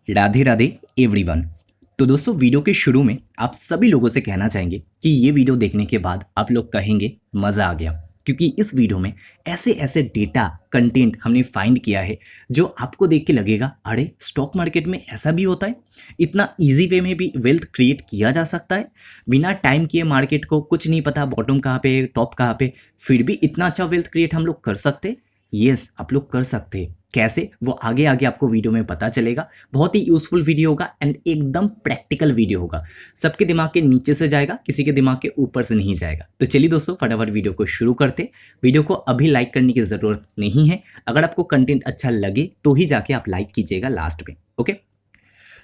Radhe Radhe everyone. तो दोस्तों, video के शुरू में आप सभी लोगों से कहना चाहेंगे कि ये वीडियो देखने के बाद आप लोग कहेंगे मज़ा आ गया, क्योंकि इस वीडियो में ऐसे ऐसे डेटा कंटेंट हमने फाइंड किया है जो आपको देख के लगेगा अरे स्टॉक मार्केट में ऐसा भी होता है, इतना इजी वे में भी वेल्थ क्रिएट किया जा सकता है बिना टाइम किए। मार्केट को कुछ नहीं पता बॉटम कहाँ पे टॉप कहाँ पे, फिर भी इतना अच्छा वेल्थ क्रिएट हम लोग कर सकते। यस, आप लोग कर सकते हैं। कैसे, वो आगे आगे आपको वीडियो में पता चलेगा। बहुत ही यूजफुल वीडियो होगा एंड एकदम प्रैक्टिकल वीडियो होगा। सबके दिमाग के नीचे से जाएगा, किसी के दिमाग के ऊपर से नहीं जाएगा। तो चलिए दोस्तों, फटाफट वीडियो को शुरू करते। वीडियो को अभी लाइक करने की ज़रूरत नहीं है। अगर आपको कंटेंट अच्छा लगे तो ही जाके आप लाइक कीजिएगा लास्ट में। ओके,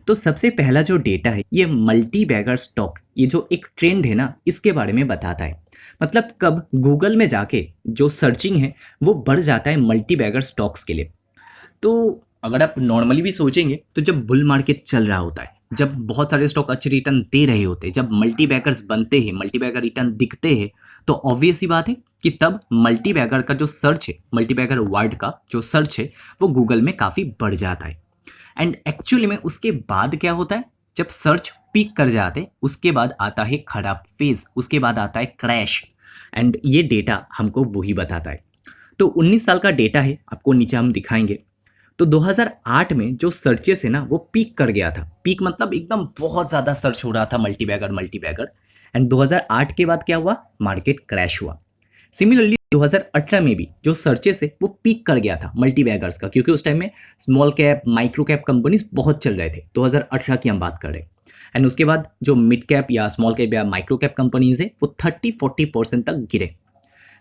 तो सबसे पहला जो डेटा है ये मल्टी बैगर स्टॉक, ये जो एक ट्रेंड है ना, इसके बारे में बताता है। मतलब कब गूगल में जाके जो सर्चिंग है वो बढ़ जाता है मल्टी बैगर स्टॉक्स के लिए। तो अगर आप नॉर्मली भी सोचेंगे तो जब बुल मार्केट चल रहा होता है, जब बहुत सारे स्टॉक अच्छे रिटर्न दे रहे होते हैं, जब मल्टी बैगर्स बनते हैं, मल्टी बैगर रिटर्न दिखते हैं, तो ऑब्वियस सी बात है कि तब मल्टी बैगर का जो सर्च है, मल्टी बैगर वर्ड का जो सर्च है वो गूगल में काफ़ी बढ़ जाता है। एंड एक्चुअली में उसके बाद क्या होता है, जब सर्च पीक कर जाते उसके बाद आता है खराब फेज, उसके बाद आता है क्रैश। एंड ये डेटा हमको वही बताता है। तो 19 साल का डेटा है, आपको नीचे हम दिखाएंगे। तो 2008 में जो सर्चेस है ना वो पीक कर गया था। पीक मतलब एकदम बहुत ज़्यादा सर्च हो रहा था मल्टी बैगर। एंड 2008 के बाद क्या हुआ, मार्केट क्रैश हुआ। सिमिलरली 2018 में भी जो सर्चेस है वो पीक कर गया था मल्टी बैगर्स का, क्योंकि उस टाइम में small cap micro cap companies बहुत चल रहे थे। 2018 की हम बात कर रहे हैं। एंड उसके बाद जो मिड कैप या स्मॉल कैप या माइक्रो कैप कंपनीज है वो 30-40% तक गिरे।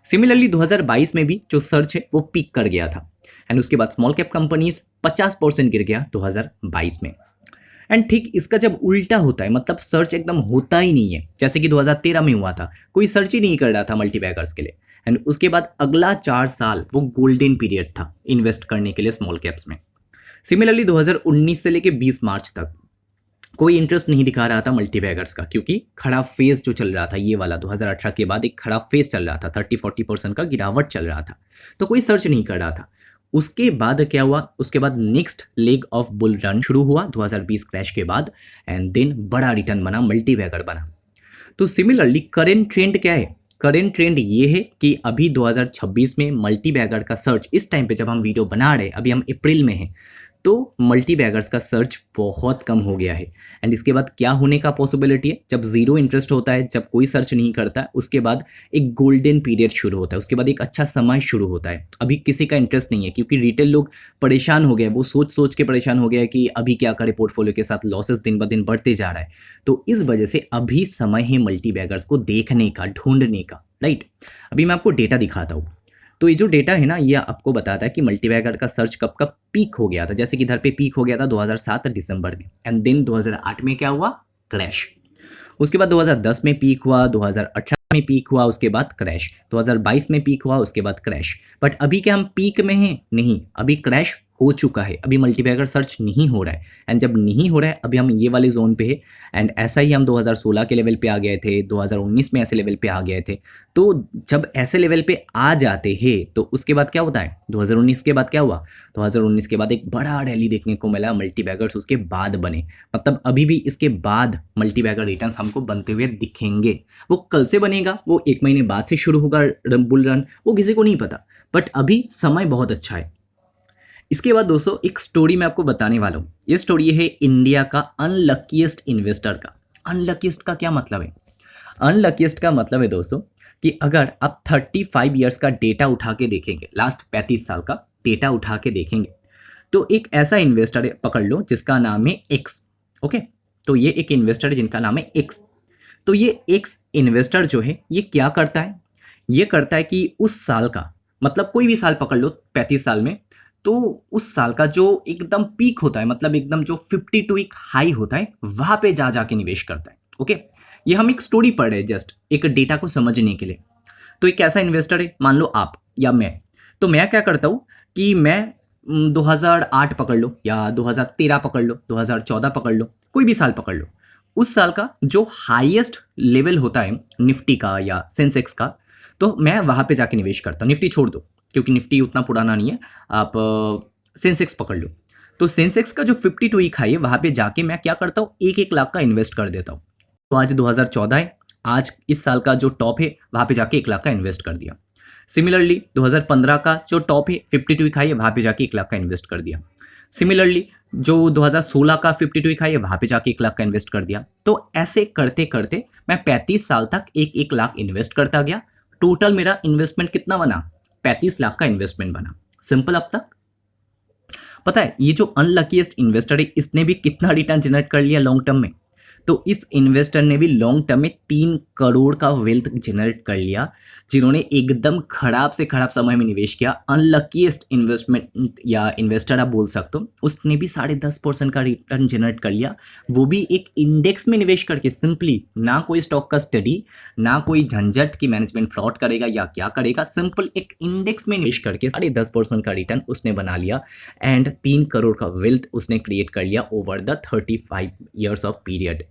सिमिलरली 2022 में भी जो सर्च है वो पीक कर गया था। एंड उसके बाद स्मॉल कैप कंपनीज 50% गिर गया 2022 में। एंड ठीक इसका जब उल्टा होता है, मतलब सर्च एकदम होता ही नहीं है, जैसे कि 2013 में हुआ था, कोई सर्च ही नहीं कर रहा था मल्टी बैगर्स के लिए। एंड उसके बाद अगला 4 साल वो गोल्डन पीरियड था इन्वेस्ट करने के लिए स्मॉल कैप्स में। सिमिलरली 2019 से लेके 20 मार्च तक कोई इंटरेस्ट नहीं दिखा रहा था मल्टी बैगर्स का, क्योंकि खराब फेज जो चल रहा था ये वाला 2018 के बाद एक खराब फेज चल रहा था, 30-40% का गिरावट चल रहा था, तो कोई सर्च नहीं कर रहा था। उसके बाद क्या हुआ, उसके बाद next leg of bull run शुरू हुआ 2020 क्रैश के बाद। एंड देन बड़ा रिटर्न बना, मल्टी बैगर बना। तो सिमिलरली करेंट ट्रेंड क्या है, करेंट ट्रेंड ये है कि अभी 2026 में मल्टी बैगर का सर्च, इस टाइम पे जब हम वीडियो बना रहे हैं, अभी हम अप्रैल में हैं, तो मल्टी बैगर्स का सर्च बहुत कम हो गया है। एंड इसके बाद क्या होने का पॉसिबिलिटी है, जब जीरो इंटरेस्ट होता है, जब कोई सर्च नहीं करता, उसके बाद एक गोल्डन पीरियड शुरू होता है, उसके बाद एक अच्छा समय शुरू होता है। अभी किसी का इंटरेस्ट नहीं है, क्योंकि रिटेल लोग परेशान हो गए, वो सोच सोच के परेशान हो गया कि अभी क्या करें, पोर्टफोलियो के साथ लॉसेस दिन ब दिन बढ़ते जा रहा है। तो इस वजह से अभी समय है मल्टी बैगर्स को देखने का, ढूंढने का, राइट। अभी मैं आपको डेटा दिखाता हूँ। तो ये जो डेटा है ना, ये आपको बताता है कि मल्टी बैगर का सर्च कब कब पीक हो गया था। जैसे कि इधर पे पीक हो गया था 2007 दिसंबर में। एंड देन 2008 में क्या हुआ, क्रैश। उसके बाद 2010 में पीक हुआ, 2018 में पीक हुआ, उसके बाद क्रैश, 2022 में पीक हुआ, उसके बाद क्रैश। बट अभी क्या हम पीक में हैं? नहीं, अभी क्रैश हो चुका है, अभी मल्टीबैगर सर्च नहीं हो रहा है। एंड जब नहीं हो रहा है, अभी हम ये वाले जोन पे है। एंड ऐसा ही हम 2016 के लेवल पे आ गए थे, 2019 में ऐसे लेवल पे आ गए थे। तो जब ऐसे लेवल पे आ जाते हैं तो उसके बाद क्या होता है, 2019 के बाद क्या हुआ, 2019 के बाद एक बड़ा रैली देखने को मिला, मल्टीबैगर्स उसके बाद बने। मतलब अभी भी इसके बाद मल्टीबैगर रिटर्न्स हमको बनते हुए दिखेंगे। वो कल से बनेगा, वो 1 महीने बाद से शुरू होगा बुल रन, वो किसी को नहीं पता। बट अभी समय बहुत अच्छा है। इसके बाद दोस्तों एक स्टोरी मैं आपको बताने वाला हूँ। ये स्टोरी है इंडिया का अनलकीस्ट इन्वेस्टर का। अनलकीस्ट का क्या मतलब है, अनलकीस्ट का मतलब है दोस्तों कि अगर आप 35 ईयर्स का डेटा उठा के देखेंगे, लास्ट 35 साल का डेटा उठा के देखेंगे, तो एक ऐसा इन्वेस्टर है, पकड़ लो, जिसका नाम है एक्स। ओके, तो ये एक इन्वेस्टर है जिनका नाम है एक्स। तो ये एक्स इन्वेस्टर जो है ये क्या करता है, ये करता है कि उस साल का, मतलब कोई भी साल पकड़ लो 35 साल में, तो उस साल का जो एकदम पीक होता है, मतलब एकदम जो 52 वीक हाई होता है, वहां पे जा जाके निवेश करता है। ओके, ये हम एक स्टोरी पढ़ रहे हैं जस्ट एक डेटा को समझने के लिए। तो एक ऐसा इन्वेस्टर है, मान लो आप या मैं। तो मैं क्या करता हूँ कि मैं 2008 पकड़ लो या 2013 पकड़ लो, 2014 पकड़ लो, कोई भी साल पकड़ लो, उस साल का जो हाईएस्ट लेवल होता है निफ्टी का या सेंसेक्स का, तो मैं वहाँ पे जाके निवेश करता हूँ। निफ्टी छोड़ दो, क्योंकि निफ्टी उतना पुराना नहीं है, आप सेंसेक्स पकड़ लो। तो सेंसेक्स का जो 52 वीक हाई है वहाँ पे जाके मैं क्या करता हूँ, 1-1 लाख का इन्वेस्ट कर देता हूँ। तो आज 2014 है, आज इस साल का जो टॉप है वहाँ पे जाके 1 लाख का इन्वेस्ट कर दिया। सिमिलरली 2015 का जो टॉप है 52 वीक हाई है, वहाँ पे जाके 1 लाख का इन्वेस्ट कर दिया। सिमिलरली जो 2016 का 52 वीक हाई है वहाँ पे जाके 1 लाख का इन्वेस्ट कर दिया। तो ऐसे करते करते मैं 35 साल तक 1-1 लाख इन्वेस्ट करता गया। टोटल मेरा इन्वेस्टमेंट कितना बना, 35 लाख का इन्वेस्टमेंट बना। सिंपल। अब तक पता है ये जो अनलकीस्ट इन्वेस्टर है इसने भी कितना रिटर्न जनरेट कर लिया लॉन्ग टर्म में। तो इस इन्वेस्टर ने भी लॉन्ग टर्म में 3 करोड़ का वेल्थ जनरेट कर लिया, जिन्होंने एकदम खराब से खराब समय में निवेश किया। अनलकीस्ट इन्वेस्टमेंट या इन्वेस्टर आप बोल सकते हो, उसने भी 10.5% का रिटर्न जनरेट कर लिया, वो भी एक इंडेक्स में निवेश करके। सिंपली ना कोई स्टॉक का स्टडी, ना कोई झंझट कि मैनेजमेंट फ्रॉड करेगा या क्या करेगा, सिंपल एक इंडेक्स में निवेश करके 10.5% का रिटर्न उसने बना लिया एंड 3 करोड़ का वेल्थ उसने क्रिएट कर लिया over the 35 years of period.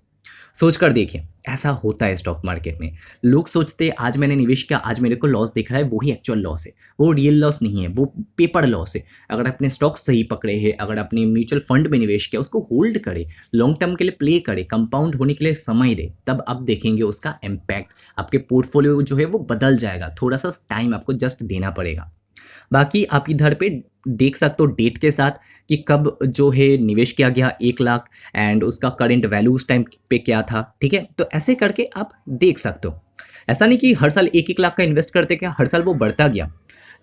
सोच कर देखिए, ऐसा होता है स्टॉक मार्केट में। लोग सोचते हैं आज मैंने निवेश किया, आज मेरे को लॉस दिख रहा है, वही एक्चुअल लॉस है, वो रियल लॉस नहीं है, वो पेपर लॉस है। अगर अपने स्टॉक सही पकड़े हैं, अगर अपने म्यूचुअल फंड में निवेश किया, उसको होल्ड करे, लॉन्ग टर्म के लिए प्ले करे, कंपाउंड होने के लिए समय दे, तब आप देखेंगे उसका इम्पैक्ट। आपके पोर्टफोलियो जो है वो बदल जाएगा। थोड़ा सा टाइम आपको जस्ट देना पड़ेगा। बाकी आप इधर पे देख सकते हो डेट के साथ कि कब जो है निवेश किया गया 1 लाख एंड उसका करंट वैल्यू उस टाइम पे क्या था। ठीक है, तो ऐसे करके आप देख सकते हो। ऐसा नहीं कि हर साल 1-1 लाख का इन्वेस्ट करते क्या, हर साल वो बढ़ता गया।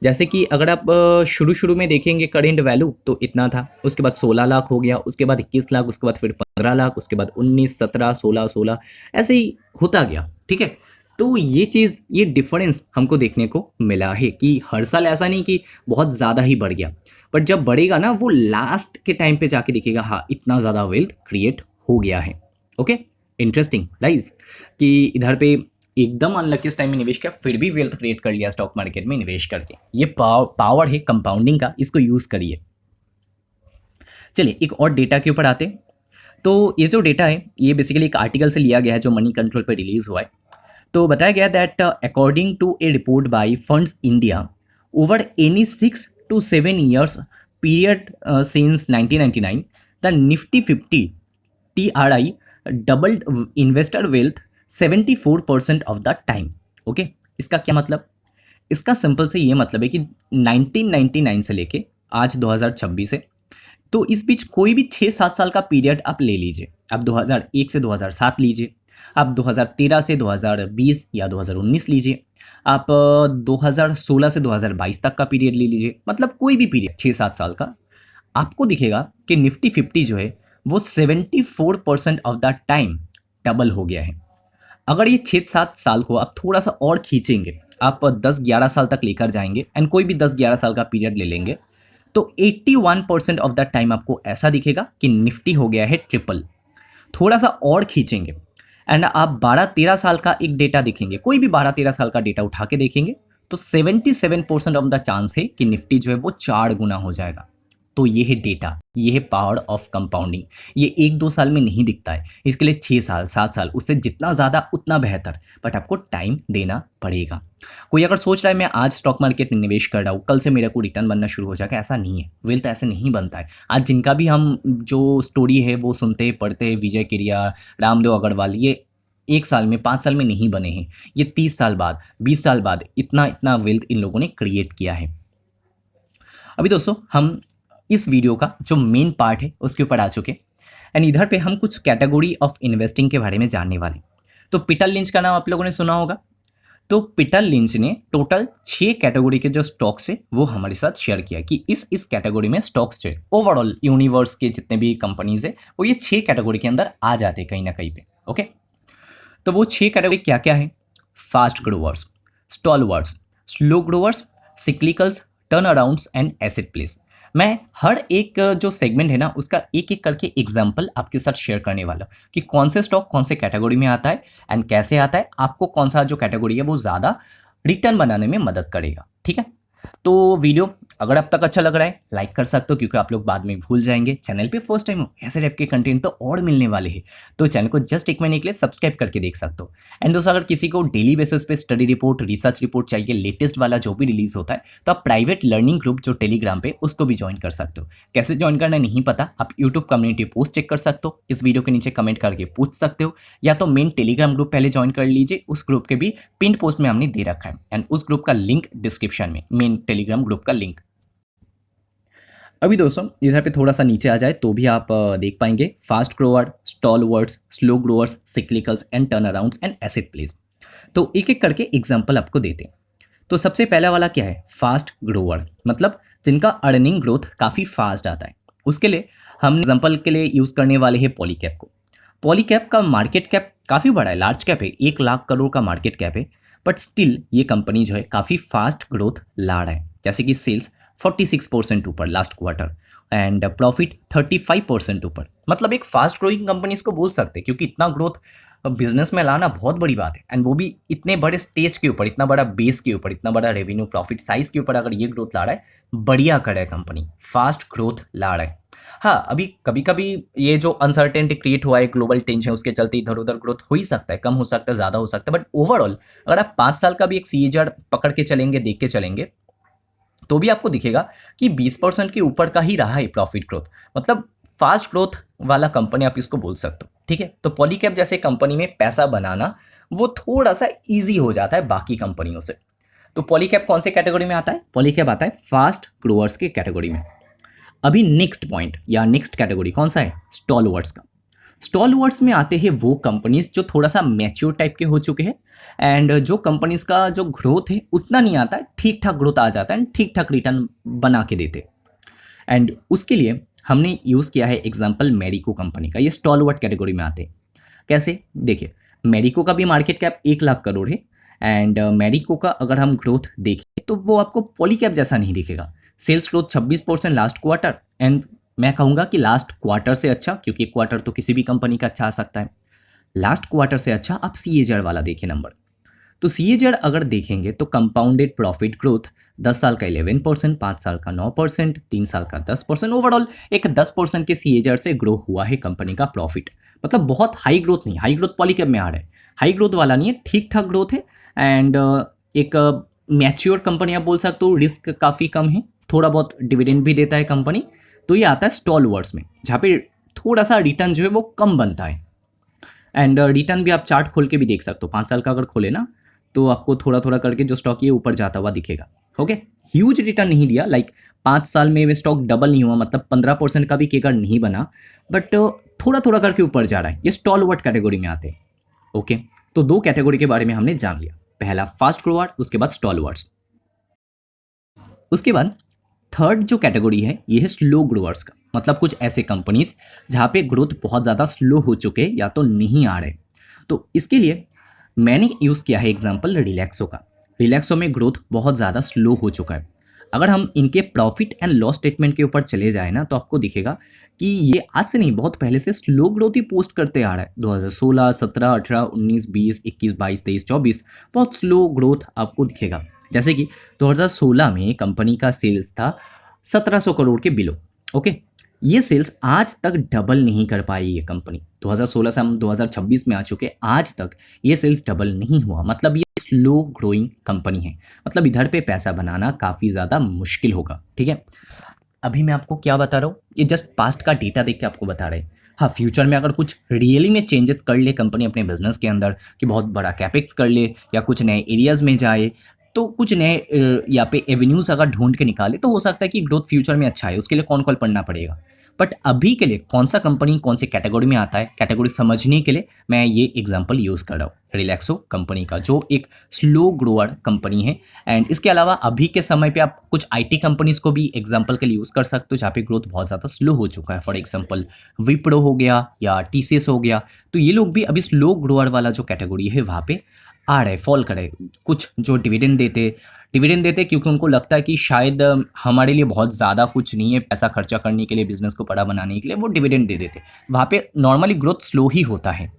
जैसे कि अगर आप शुरू में देखेंगे करंट वैल्यू तो इतना था, उसके बाद 16 लाख हो गया, उसके बाद 21 लाख, उसके बाद फिर 15 लाख, उसके बाद 19, 17, 16 ऐसे ही होता गया। ठीक है, तो ये चीज़, ये डिफरेंस हमको देखने को मिला है कि हर साल ऐसा नहीं कि बहुत ज़्यादा ही बढ़ गया, बट जब बढ़ेगा ना वो लास्ट के टाइम पे जाके दिखेगा, हाँ इतना ज़्यादा वेल्थ क्रिएट हो गया है। ओके, इंटरेस्टिंग गाइस कि इधर पे एकदम अनलकी टाइम में निवेश किया फिर भी वेल्थ क्रिएट कर लिया स्टॉक मार्केट में निवेश करके। ये पावर है कंपाउंडिंग का, इसको यूज़ करिए। चलिए एक और डेटा के ऊपर आते हैं। तो ये जो डेटा है ये बेसिकली एक आर्टिकल से लिया गया है जो मनी कंट्रोल पर रिलीज हुआ है। तो बताया गया that according to a report by Funds India over any 6 to 7 years period since 1999 the Nifty 50 TRI doubled investor wealth 74% of the time। Okay, इसका क्या मतलब? इसका सिंपल से ये मतलब है कि 1999 से लेके आज 2026 है, तो इस बीच कोई भी 6-7 साल का पीरियड आप ले लीजिए। आप 2001 से 2007 लीजिए, आप 2013 से 2020 या 2019 लीजिए, आप 2016 से 2022 तक का पीरियड ले लीजिए, मतलब कोई भी पीरियड 6-7 साल का, आपको दिखेगा कि निफ्टी 50 जो है वो 74% ऑफ द टाइम डबल हो गया है। अगर ये 6-7 साल को आप थोड़ा सा और खींचेंगे, आप 10-11 साल तक लेकर जाएंगे एंड कोई भी 10-11 साल का पीरियड ले लेंगे, तो 81% ऑफ द टाइम आपको ऐसा दिखेगा कि निफ्टी हो गया है ट्रिपल। थोड़ा सा और खींचेंगे एंड आप 12-13 साल का एक डेटा देखेंगे, कोई भी 12-13 साल का डेटा उठा के देखेंगे, तो 77% ऑफ द चांस है कि निफ्टी जो है वो 4 गुना हो जाएगा। तो ये है डेटा, ये है पावर ऑफ कंपाउंडिंग। ये 1-2 साल में नहीं दिखता है, इसके लिए 6 साल 7 साल, उससे जितना ज़्यादा उतना बेहतर, बट आपको टाइम देना पड़ेगा। कोई अगर सोच रहा है मैं आज स्टॉक मार्केट में निवेश कर रहा हूँ, कल से मेरे को रिटर्न बनना शुरू हो जाएगा, ऐसा नहीं है। वेल्थ ऐसे नहीं बनता है। आज जिनका भी हम जो स्टोरी है वो सुनते पढ़ते हैं, विजय किरिया, रामदेव अग्रवाल, ये 1 साल में 5 साल में नहीं बने हैं, ये 30 साल बाद 20 साल बाद इतना वेल्थ इन लोगों ने क्रिएट किया है। अभी दोस्तों हम इस वीडियो का जो मेन पार्ट है उसके ऊपर आ चुके एंड इधर पे हम कुछ कैटेगरी ऑफ इन्वेस्टिंग के बारे में जानने वाले। तो पीटर लिंच का नाम आप लोगों ने सुना होगा। तो पीटर लिंच ने टोटल 6 कैटेगरी के जो स्टॉक्स है वो हमारे साथ शेयर किया कि इस कैटेगरी में स्टॉक्स जो है ओवरऑल यूनिवर्स के जितने भी कंपनीज है वो ये 6 कैटेगरी के अंदर आ जाते हैं कहीं ना कहीं पे। ओके, तो वो 6 कैटेगरी क्या क्या है? Fast growers, stalwarts, slow growers, cyclicals, turnarounds and asset plays. मैं हर एक जो सेगमेंट है ना उसका एक एक करके एग्जाम्पल आपके साथ शेयर करने वाला हूँ कि कौन से स्टॉक कौन से कैटेगरी में आता है एंड कैसे आता है, आपको कौन सा जो कैटेगरी है वो ज़्यादा रिटर्न बनाने में मदद करेगा। ठीक है, तो वीडियो अगर अब तक अच्छा लग रहा है लाइक कर सकते हो, क्योंकि आप लोग बाद में भूल जाएंगे। चैनल पे फर्स्ट टाइम हो, ऐसे टाइप के कंटेंट तो और मिलने वाले हैं, तो चैनल को जस्ट 1 महीने के लिए सब्सक्राइब करके देख सकते हो। एंड दोस्तों, अगर किसी को डेली बेसिस पे स्टडी रिपोर्ट, रिसर्च रिपोर्ट चाहिए, लेटेस्ट वाला जो भी रिलीज होता है, तो आप प्राइवेट लर्निंग ग्रुप जो टेलीग्राम पे, उसको भी ज्वाइन कर सकते हो। कैसे ज्वाइन करना नहीं पता, आप यूट्यूब कम्युनिटी पोस्ट चेक कर सकते हो, इस वीडियो के नीचे कमेंट करके पूछ सकते हो, या तो मेन टेलीग्राम ग्रुप पहले ज्वाइन कर लीजिए, उस ग्रुप के भी पिन पोस्ट में हमने दे रखा है, एंड उस ग्रुप का लिंक डिस्क्रिप्शन में, मेन टेलीग्राम ग्रुप का लिंक। अभी दोस्तों इधर पे थोड़ा सा नीचे आ जाए तो भी आप देख पाएंगे fast grower, stalwarts, slow growers, cyclicals and turnarounds and asset plays. तो एक एक करके एग्जांपल आपको देते हैं। तो सबसे पहला वाला क्या है, फास्ट ग्रोअर, मतलब जिनका अर्निंग ग्रोथ काफ़ी फास्ट आता है। उसके लिए हम एग्जांपल के लिए यूज़ करने वाले हैं पॉलीकैब को। पॉलीकैब का मार्केट कैप काफ़ी बड़ा है, लार्ज कैप है, 1 लाख करोड़ का मार्केट कैप है, बट स्टिल ये कंपनी जो है काफ़ी फास्ट ग्रोथ ला रहा है। जैसे कि सेल्स 46% ऊपर लास्ट क्वार्टर, एंड प्रॉफिट 35% ऊपर। मतलब एक फास्ट ग्रोइंग कंपनी इसको बोल सकते हैं, क्योंकि इतना ग्रोथ बिजनेस में लाना बहुत बड़ी बात है, एंड वो भी इतने बड़े स्टेज के ऊपर, इतना बड़ा बेस के ऊपर, इतना बड़ा रेवेन्यू प्रॉफिट साइज के ऊपर अगर ये ग्रोथ ला रहा है, बढ़िया कर रहा है कंपनी, फास्ट ग्रोथ ला रहा है। हाँ, अभी कभी कभी ये जो अनसर्टेनिटी क्रिएट हुआ है, ग्लोबल टेंशन, उसके चलते इधर उधर ग्रोथ हो ही सकता है, कम हो सकता है, ज़्यादा हो सकता है, बट ओवरऑल अगर आप 5 साल का भी एक सीएजर पकड़ के चलेंगे, देख के चलेंगे, तो भी आपको दिखेगा कि 20% के ऊपर का ही रहा है प्रॉफिट ग्रोथ। मतलब फास्ट ग्रोथ वाला कंपनी आप इसको बोल सकते हो, ठीक है। तो पॉलीकैब जैसे कंपनी में पैसा बनाना वो थोड़ा सा इजी हो जाता है बाकी कंपनियों से। तो पॉलीकैब कौन से कैटेगरी में आता है, पॉलीकैब आता है फास्ट ग्रोअर्स के कैटेगरी में। अभी नेक्स्ट पॉइंट या नेक्स्ट कैटेगरी कौन सा है, स्टॉलवर्ड्स का। स्टॉलवर्ड्स में आते हैं वो कंपनीज जो थोड़ा सा मैच्योर टाइप के हो चुके हैं, एंड जो कंपनीज का जो ग्रोथ है उतना नहीं आता है, ठीक ठाक ग्रोथ आ जाता है, ठीक ठाक रिटर्न बना के देते। एंड उसके लिए हमने यूज़ किया है एग्जांपल मैरिको कंपनी का। ये स्टॉलवर्ड कैटेगरी में आते हैं। कैसे, देखिए, मैरिको का भी मार्केट कैप 1 लाख करोड़ है, एंड मैरिको का अगर हम ग्रोथ देखें तो वो आपको पॉलीकैब जैसा नहीं दिखेगा। Sales growth 26% last quarter, and मैं कहूँगा कि लास्ट क्वार्टर से अच्छा, क्योंकि क्वार्टर तो किसी भी कंपनी का अच्छा आ सकता है, लास्ट क्वार्टर से अच्छा आप सीएजर वाला देखिए नंबर। तो सीएजर अगर देखेंगे तो कंपाउंडेड प्रॉफिट ग्रोथ 10 साल का 11%, 5 साल का 9%, 3 साल का 10%, ओवरऑल एक 10% के सीएजर से ग्रो हुआ है कंपनी का प्रॉफिट। मतलब बहुत हाई ग्रोथ नहीं, हाई ग्रोथ पॉलीकैब में आ रहा है, हाई ग्रोथ वाला नहीं है, ठीक ठाक ग्रोथ है, एंड एक मैच्योर कंपनी आप बोल सकते हो, रिस्क काफ़ी कम है, थोड़ा बहुत डिविडेंड भी देता है कंपनी। तो ये आता है स्टॉलवर्ड्स में, जहाँ पे थोड़ा सा रिटर्न जो है वो कम बनता है, एंड रिटर्न भी आप चार्ट खोल के भी देख सकते हो। 5 साल का अगर खोले ना तो आपको थोड़ा थोड़ा करके जो स्टॉक ये ऊपर जाता हुआ दिखेगा। ओके, ह्यूज रिटर्न नहीं दिया, लाइक 5 साल में स्टॉक डबल नहीं हुआ, मतलब 15% का भी केकर नहीं बना, बट थोड़ा थोड़ा करके ऊपर जा रहा है। ये स्टॉलवर्ड कैटेगरी में आते हैं। ओके, तो 2 कैटेगरी के बारे में हमने जान लिया, पहला फास्ट ग्रोअर, उसके बाद स्टॉलवर्ड्स। उसके बाद थर्ड जो कैटेगरी है ये है स्लो ग्रोअर्स का। मतलब कुछ ऐसे कंपनीज जहाँ पे ग्रोथ बहुत ज़्यादा स्लो हो चुके या तो नहीं आ रहे। तो इसके लिए मैंने यूज़ किया है एग्जांपल रिलैक्सो का। रिलैक्सो में ग्रोथ बहुत ज़्यादा स्लो हो चुका है। अगर हम इनके प्रॉफिट एंड लॉस स्टेटमेंट के ऊपर चले जाए ना तो आपको दिखेगा कि ये आज से नहीं, बहुत पहले से स्लो ग्रोथ ही पोस्ट करते आ रहा है। 2016, 17, 18, 19, 20, 21, 22, 23, 24 बहुत स्लो ग्रोथ आपको दिखेगा। जैसे कि 2016 में कंपनी का सेल्स था 1700 करोड़ के बिलो। ओके, ये सेल्स आज तक डबल नहीं कर पाई ये कंपनी। 2016 से हम 2026 में आ चुके, आज तक ये सेल्स डबल नहीं हुआ। मतलब ये स्लो ग्रोइंग कंपनी है, मतलब इधर पे पैसा बनाना काफ़ी ज़्यादा मुश्किल होगा। ठीक है, अभी मैं आपको क्या बता रहा हूँ, ये जस्ट पास्ट का डेटा देख के आपको बता रहे हैं। हाँ, फ्यूचर में अगर कुछ रियली में चेंजेस कर ले कंपनी अपने बिजनेस के अंदर, कि बहुत बड़ा कैपेक्स कर ले या कुछ नए एरियाज़ में जाए, तो कुछ नए यहाँ पे एवेन्यूज़ अगर ढूंढ के निकाले तो हो सकता है कि ग्रोथ फ्यूचर में अच्छा है। उसके लिए कौन पढ़ना पड़ेगा, बट अभी के लिए कौन सा कंपनी कौन से कैटेगरी में आता है, कैटेगरी समझने के लिए मैं ये एग्जांपल यूज़ कर रहा हूँ रिलैक्सो कंपनी का, जो एक स्लो ग्रोअर कंपनी है। एंड इसके अलावा अभी के समय पे आप कुछ आईटी कंपनीज को भी एग्जांपल के लिए यूज़ कर सकते हो, जहाँ पे ग्रोथ बहुत ज़्यादा स्लो हो चुका है। फॉर एग्जांपल विप्रो हो गया या टीसीएस हो गया, तो ये लोग भी अभी स्लो ग्रोअर वाला जो कैटेगरी है वहाँ पे आ रहे, फॉल करे। कुछ जो डिविडेंड देते क्योंकि उनको लगता है कि शायद हमारे लिए बहुत ज़्यादा कुछ नहीं है पैसा खर्चा करने के लिए, बिजनेस को बड़ा बनाने के लिए, वो डिविडेंड दे देते। वहाँ पे नॉर्मली ग्रोथ स्लो ही होता है।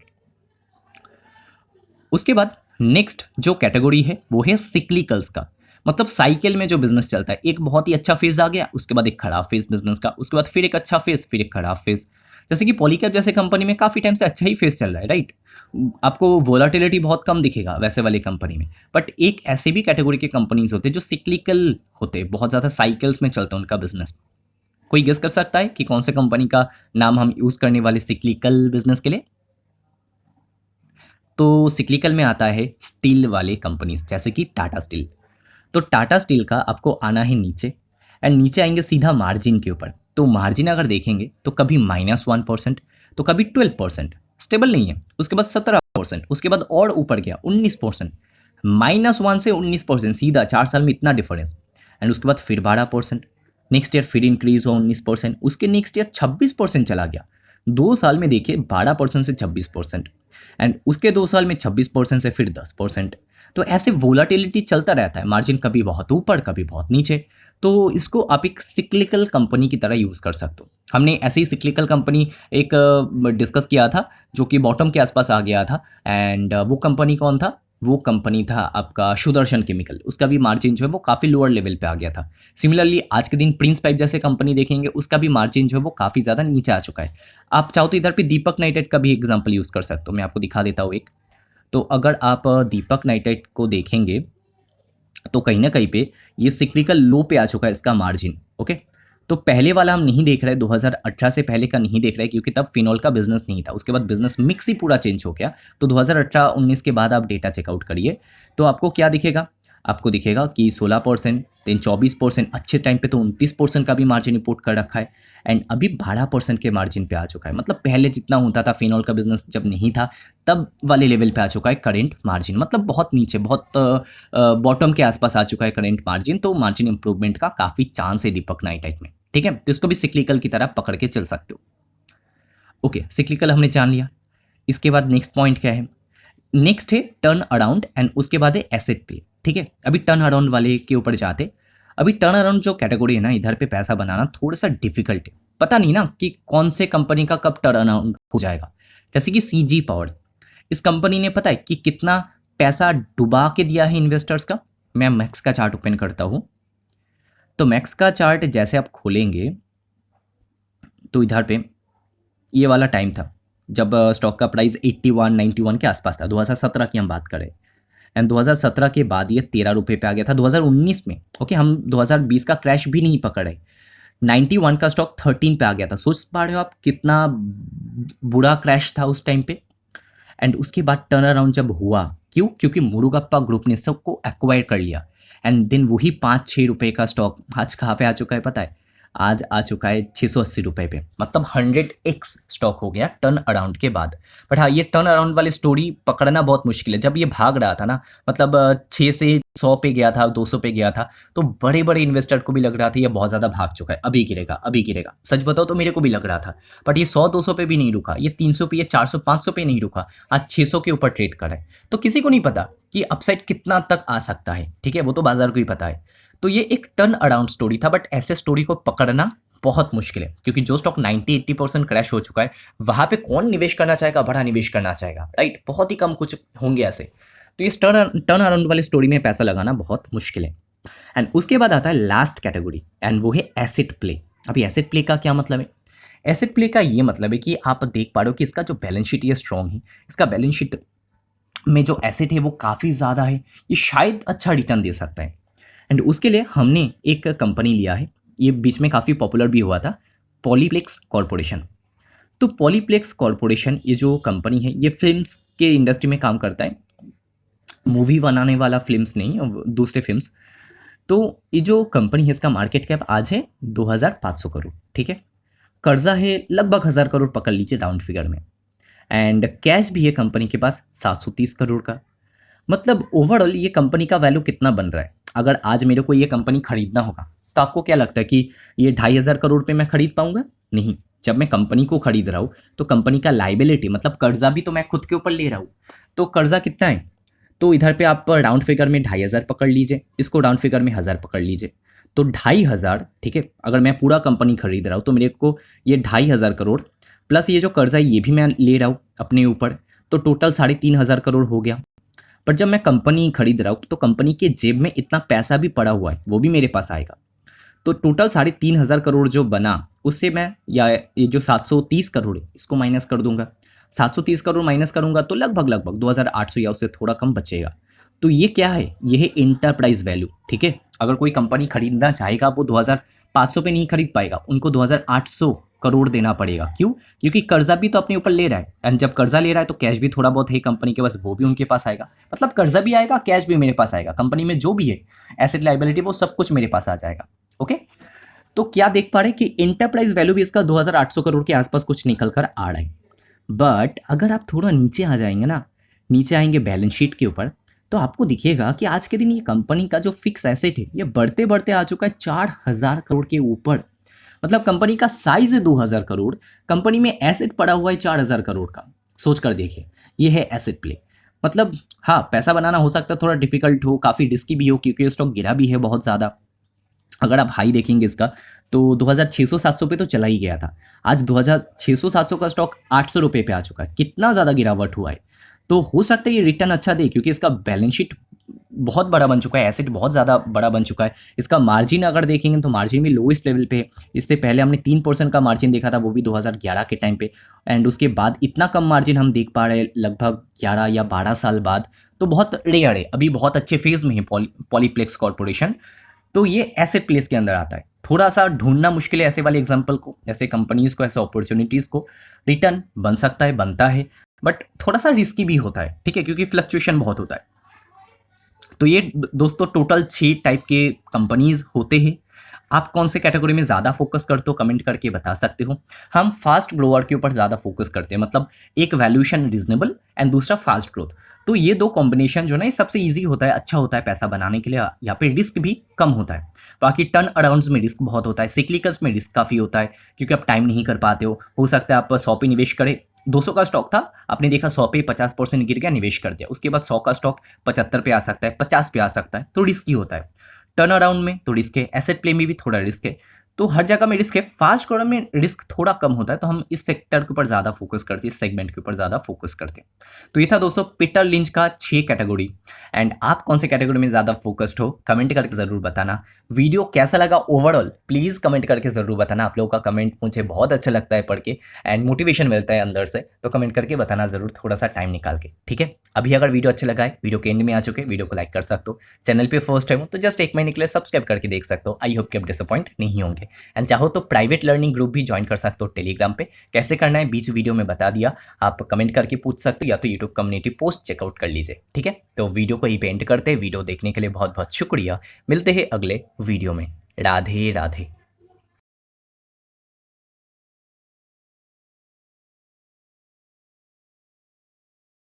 उसके बाद नेक्स्ट जो कैटेगरी है वो है सिक्लिकल्स का। मतलब साइकिल में जो बिजनेस चलता है, एक बहुत ही अच्छा फेज आ गया, उसके बाद एक खराब फेज बिजनेस का, उसके बाद फिर एक अच्छा फेज, फिर एक खराब फेज। जैसे कि पॉलीकैब जैसे कंपनी में काफ़ी टाइम से अच्छा ही फेज चल रहा है, राइट। आपको वोलाटिलिटी बहुत कम दिखेगा वैसे वाली कंपनी में, बट एक ऐसे भी कैटेगरी के कंपनीज होते हैं जो सिक्लिकल होते हैं, बहुत ज़्यादा साइकिल्स में चलता है उनका बिजनेस। कोई गेस कर सकता है कि कौन से कंपनी का नाम हम यूज़ करने वाले सिक्लिकल बिजनेस के लिए? तो सिक्लिकल में आता है स्टील वाले कंपनीज, जैसे कि टाटा स्टील। तो टाटा स्टील का आपको आना है नीचे, एंड नीचे आएंगे सीधा मार्जिन के ऊपर। तो मार्जिन अगर देखेंगे तो कभी -1%, तो कभी 12%, स्टेबल नहीं है। उसके बाद 17%, उसके बाद और ऊपर गया 19%, -1 से 19% सीधा 4 साल में इतना डिफरेंस। एंड उसके बाद फिर 12%, नेक्स्ट ईयर फिर इंक्रीज हुआ 19%, उसके नेक्स्ट ईयर 26% चला गया। 2 साल में देखिए 12% से 26%, एंड उसके 2 साल में 26% से फिर 10%। तो ऐसे वोलाटिलिटी चलता रहता है, मार्जिन कभी बहुत ऊपर कभी बहुत नीचे। तो इसको आप एक सिक्लिकल कंपनी की तरह यूज़ कर सकते हो। हमने ऐसे ही सिक्लिकल कंपनी एक डिस्कस किया था जो कि बॉटम के आसपास आ गया था, एंड वो कंपनी कौन था? वो कंपनी था आपका सुदर्शन केमिकल। उसका भी मार्जिन जो है वो काफ़ी लोअर लेवल पे आ गया था। सिमिलरली आज के दिन प्रिंस पाइप जैसे कंपनी देखेंगे, उसका भी मार्जिन जो है वो काफ़ी ज़्यादा नीचे आ चुका है। आप चाहो तो इधर पे दीपक नाइट्रेट का भी एग्जांपल यूज़ कर सकते हो, मैं आपको दिखा देता हूँ एक। तो अगर आप दीपक नाइट्रेट को देखेंगे तो कहीं ना कहीं पे ये सिक्लिकल लो पे आ चुका है इसका मार्जिन, ओके। तो पहले वाला हम नहीं देख रहे, 2018 से पहले का नहीं देख रहे, क्योंकि तब फिनॉल का बिजनेस नहीं था। उसके बाद बिजनेस मिक्स ही पूरा चेंज हो गया। तो 2018-19 के बाद आप डेटा चेकआउट करिए तो आपको क्या दिखेगा? आपको दिखेगा कि 16%, देन 24%, अच्छे टाइम पे तो 29% का भी मार्जिन रिपोर्ट कर रखा है, एंड अभी 12% के मार्जिन पे आ चुका है। मतलब पहले जितना होता था फिनॉल का बिजनेस जब नहीं था तब वाले लेवल पे आ चुका है करेंट मार्जिन। मतलब बहुत नीचे, बहुत बॉटम के आसपास आ चुका है करेंट मार्जिन। तो मार्जिन इंप्रूवमेंट का काफ़ी चांस है दीपक नाइट्राइट में, ठीक है। तो इसको भी सिक्लिकल की तरह पकड़ के चल सकते हो। ओके, सिक्लिकल हमने जान लिया। इसके बाद नेक्स्ट पॉइंट क्या है? नेक्स्ट है टर्न अराउंड, एंड उसके बाद है एसेट प्ले, ठीक है। अभी टर्न अराउंड वाले के ऊपर जाते। अभी टर्न अराउंड जो कैटेगरी है ना, इधर पे पैसा बनाना थोड़ा सा डिफिकल्ट है। पता नहीं ना कि कौन से कंपनी का कब टर्न अराउंड हो जाएगा। जैसे कि सीजी पावर, इस कंपनी ने पता है कि कितना पैसा डुबा के दिया है इन्वेस्टर्स का। मैं मैक्स का चार्ट ओपन करता हूँ। तो मैक्स का चार्ट जैसे आप खोलेंगे तो इधर पे ये वाला टाइम था जब स्टॉक का प्राइस 81 91 के आसपास था। 2017 की हम बात करें, एंड 2017 के बाद ये 13 रुपये पे आ गया था 2019 में, ओके। हम 2020 का क्रैश भी नहीं पकड़े, 91 का स्टॉक 13 पे आ गया था। सोच पा रहे हो आप कितना बुरा क्रैश था उस टाइम पे। एंड उसके बाद टर्न अराउंड जब हुआ, क्यों? क्योंकि मुरुगप्पा ग्रुप ने सबको एक्वायर कर लिया, एंड देन वही 5-6 रुपये का स्टॉक आज कहाँ पे आ चुका है पता है? आज आ चुका है 680 रुपये पे। मतलब 100x स्टॉक हो गया टर्न अराउंड के बाद। बट हाँ, ये टर्न अराउंड वाली स्टोरी पकड़ना बहुत मुश्किल है। जब ये भाग रहा था ना, मतलब 6 से 100 पे गया था, 200 पे गया था, तो बड़े बड़े इन्वेस्टर को भी लग रहा था ये बहुत ज़्यादा भाग चुका है, अभी गिरेगा अभी गिरेगा। सच बताओ तो मेरे को भी लग रहा था। बट ये 100-200 पे भी नहीं रुका, ये 300 पे, ये 400-500 पे नहीं रुका, आज 600 के ऊपर ट्रेड कर है। तो किसी को नहीं पता कि अपसाइड कितना तक आ सकता है, ठीक है। वो तो बाजार को ही पता है। तो ये एक टर्न अराउंड स्टोरी था, बट ऐसे स्टोरी को पकड़ना बहुत मुश्किल है, क्योंकि जो स्टॉक 90-80% क्रैश हो चुका है, वहां पे कौन निवेश करना चाहेगा, बड़ा निवेश करना चाहेगा, राइट। बहुत ही कम कुछ होंगे ऐसे। तो इस टर्न अराउंड वाली स्टोरी में पैसा लगाना बहुत मुश्किल है। एंड उसके बाद आता है लास्ट कैटेगरी, एंड वो है एसेट प्ले। अभी एसेट प्ले का क्या मतलब है? एसेट प्ले का ये मतलब है कि आप देख पा रहे हो कि इसका जो बैलेंस शीट ये स्ट्रॉन्ग है, इसका बैलेंस शीट में जो एसेट है वो काफ़ी ज़्यादा है, ये शायद अच्छा रिटर्न दे सकता है। एंड उसके लिए हमने एक कंपनी लिया है, ये बीच में काफ़ी पॉपुलर भी हुआ था, पॉलीप्लेक्स कॉरपोरेशन। तो पॉलीप्लेक्स कॉरपोरेशन ये जो कंपनी है, ये फिल्म्स के इंडस्ट्री में काम करता है, मूवी बनाने वाला फिल्म्स नहीं, दूसरे फिल्म्स। तो ये जो कंपनी है इसका मार्केट कैप आज है 2500 करोड़, ठीक है। कर्जा है लगभग 1000 करोड़ पकड़ लीजिए राउंड फिगर में, एंड कैश भी है कंपनी के पास 730 करोड़ का। मतलब ओवरऑल ये कंपनी का वैल्यू कितना बन रहा है? अगर आज मेरे को ये कंपनी खरीदना होगा तो आपको क्या लगता है कि ये 2500 करोड़ पे मैं खरीद पाऊंगा? नहीं। जब मैं कंपनी को खरीद रहा हूँ तो कंपनी का लाइबिलिटी, मतलब कर्जा भी तो मैं खुद के ऊपर ले रहा हूँ। तो कर्जा कितना है? तो इधर पे आप राउंड फिगर में 2500 पकड़ लीजिए, इसको राउंड फिगर में 1000 पकड़ लीजिए। तो 2500, ठीक है। अगर मैं पूरा कंपनी खरीद रहा हूँ तो मेरे को ये 2500 करोड़ प्लस ये जो कर्जा है ये भी मैं ले रहा हूँ अपने ऊपर, तो टोटल 3500 करोड़ हो गया। पर जब मैं कंपनी खरीद रहा हूँ तो कंपनी के जेब में इतना पैसा भी पड़ा हुआ है, वो भी मेरे पास आएगा। तो टोटल 3,500 करोड़ जो बना उससे मैं, या ये जो 730 करोड़ है इसको माइनस कर दूंगा। 730 करोड़ माइनस करूंगा तो लगभग 2,800 या उससे थोड़ा कम बचेगा। तो ये क्या है, ये है इंटरप्राइज वैल्यू। ठीक है, अगर कोई कंपनी खरीदना चाहेगा वो 2,500 पे नहीं खरीद पाएगा, उनको 2,800 करोड़ देना पड़ेगा। क्यों? क्योंकि कर्जा भी तो अपने ऊपर ले रहा है, एंड जब कर्जा ले रहा है तो कैश भी थोड़ा बहुत है कंपनी के पास, वो भी उनके पास आएगा। मतलब कर्जा भी आएगा, कैश भी मेरे पास आएगा, कंपनी में जो भी है एसेट लायबिलिटी वो सब कुछ मेरे पास आ जाएगा। ओके, तो क्या देख पा रहे हैं कि इंटरप्राइज वैल्यू भी इसका 2,800 करोड़ के आसपास कुछ निकल कर आ रहा है। बट अगर आप थोड़ा नीचे आ जाएंगे ना, नीचे आएंगे बैलेंस शीट के ऊपर, तो आपको दिखेगा कि आज के दिन ये कंपनी का जो फिक्स एसेट है ये बढ़ते बढ़ते आ चुका है 4,000 करोड़ के ऊपर। मतलब कंपनी का साइज है 2,000 करोड़, कंपनी में एसेट पड़ा हुआ है 4,000 करोड़ का। सोच कर देखिए, ये है एसेट प्ले। मतलब हाँ, पैसा बनाना हो सकता है थोड़ा डिफिकल्ट हो, काफ़ी रिस्की भी हो, क्योंकि स्टॉक गिरा भी है बहुत ज़्यादा। अगर आप हाई देखेंगे इसका तो 2,600-700 पे तो चला ही गया था। आज 2,600-700 का स्टॉक 800 रुपये पे आ चुका है। कितना ज़्यादा गिरावट हुआ है। तो हो सकता है ये रिटर्न अच्छा दे, क्योंकि इसका बैलेंस शीट बहुत बड़ा बन चुका है, एसेट बहुत ज़्यादा बड़ा बन चुका है। इसका मार्जिन अगर देखेंगे तो मार्जिन भी लोएस्ट लेवल पे है। इससे पहले हमने 3% का मार्जिन देखा था, वो भी 2011 के टाइम पे, एंड उसके बाद इतना कम मार्जिन हम देख पा रहे हैं लगभग 11 या 12 साल बाद। तो बहुत रेयर है, अभी बहुत अच्छे फेज में है पॉलीप्लेक्स कॉर्पोरेशन। तो ये एसेट प्लेस के अंदर आता है। थोड़ा सा ढूंढना मुश्किल है ऐसे वाले एग्जाम्पल को, ऐसे कंपनीज को, ऐसे अपॉर्चुनिटीज़ को। रिटर्न बन सकता है, बनता है, बट थोड़ा सा रिस्की भी होता है। ठीक है, क्योंकि फ्लक्चुएशन बहुत होता है। तो ये दोस्तों टोटल 6 टाइप के कंपनीज होते हैं। आप कौन से कैटेगरी में ज़्यादा फोकस करते हो कमेंट करके बता सकते हो। हम फास्ट ग्रोअर के ऊपर ज़्यादा फोकस करते हैं, मतलब एक वैल्यूएशन रीजनेबल एंड दूसरा फास्ट ग्रोथ। तो ये दो कॉम्बिनेशन जो ना ये सबसे ईजी होता है, अच्छा होता है पैसा बनाने के लिए। यहाँ पे रिस्क भी कम होता है। बाकी टर्न अराउंड्स में रिस्क बहुत होता है, सिक्लिकल्स में रिस्क काफ़ी होता है, क्योंकि आप टाइम नहीं कर पाते हो सकता है आप 100 पे निवेश करें, 200 का स्टॉक था, आपने देखा 100 पे 50% गिर गया, निवेश कर दिया, उसके बाद 100 का स्टॉक 75 पे आ सकता है, 50 पे आ सकता है, तो रिस्की होता है। टर्न अराउंड में तो रिस्क है, एसेट प्ले में भी थोड़ा रिस्क है, तो हर जगह में रिस्क है। फास्ट ग्रोअर में रिस्क थोड़ा कम होता है, तो हम इस सेक्टर के ऊपर ज़्यादा फोकस करते हैं, इस सेगमेंट के ऊपर ज़्यादा फोकस करते हैं। तो ये था दोस्तों पीटर लिंच का 6 कैटेगरी। एंड आप कौन से कैटेगरी में ज़्यादा फोकस्ड हो कमेंट करके ज़रूर बताना। वीडियो कैसा लगा ओवरऑल प्लीज़ कमेंट करके ज़रूर बताना। आप लोगों का कमेंट मुझे बहुत अच्छा लगता है पढ़ के, एंड मोटिवेशन मिलता है अंदर से, तो कमेंट करके बताना ज़रूर, थोड़ा सा टाइम निकाल के। ठीक है, अभी अगर वीडियो अच्छा लगा है, वीडियो के एंड में आ चुके, वीडियो को लाइक कर सकते हो। चैनल पे फर्स्ट टाइम हो तो जस्ट 1 महीने के लिए सब्सक्राइब करके देख सकते हो। आई होप कि आप डिसअपॉइंट नहीं होंगे। एंड चाहो तो प्राइवेट लर्निंग ग्रुप भी ज्वाइन कर सकते हो टेलीग्राम पे। कैसे करना है बीच वीडियो में बता दिया, आप कमेंट करके पूछ सकते हो, या तो यूट्यूब कम्युनिटी पोस्ट चेकआउट कर लीजिए। ठीक है, तो वीडियो को ही पेंट करते हैं। वीडियो देखने के लिए बहुत बहुत शुक्रिया। मिलते हैं अगले वीडियो में। राधे राधे।